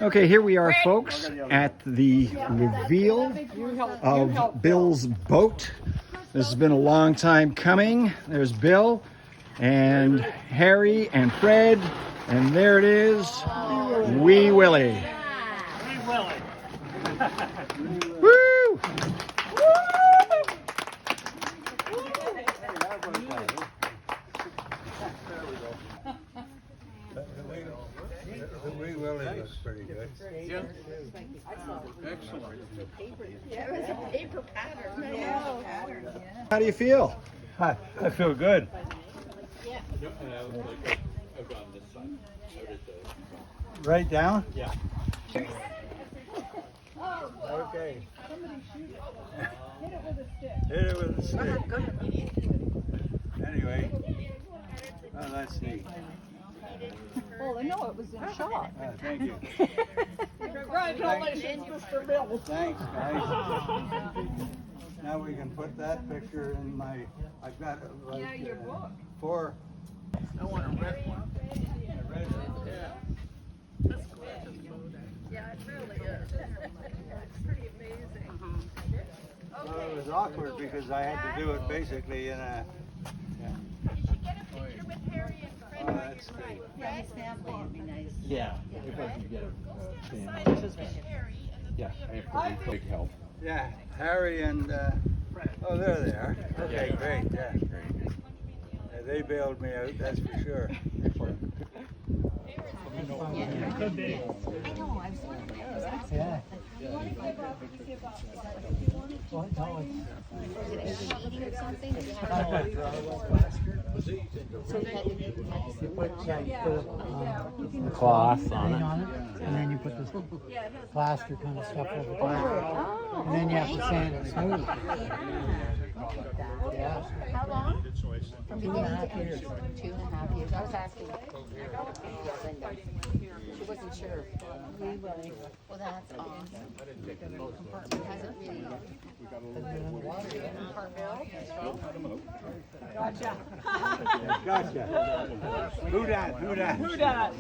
Okay, here we are, folks, at the reveal of Bill's boat. This has been a long time coming. There's Bill and Harry and Fred, and there it is, Wee Willie. Woo! The Wee Willie looks pretty good. Yeah. Excellent. Yeah, it was a paper pattern. Yeah. How do you feel? I feel good. Right down? Yeah. Okay. Hit it with a stick. Anyway, oh, that's neat. Well, I know it was in shot. Thank you. Congratulations, Mr. Bill. Thanks, guys. Now we can put that picture in my, I've got like your book. 4. I want a red one. Yeah, it really is. It's pretty amazing. Well, it was awkward because I had to do it basically in a. Get a picture with Harry and Fred. Oh, that's great. Nice family would be nice. Yeah, if I can get a fan. Harry and the Yeah, I have to big help. Yeah, Harry and, oh, there they are. Okay, great, yeah. Yeah, they bailed me out, that's for sure. I know, I was wondering. Yeah. Was it overheating or something? Did you have so you had to The cloth on it. And then you put this plaster kind of stuff over top. And then you have to sand it smooth. Yeah. How long? From beginning to end. 2.5 years. I was asking. Linda. She wasn't sure. Well, that's awesome. It hasn't really. Gotcha. Who dat? Who dat? Who dat?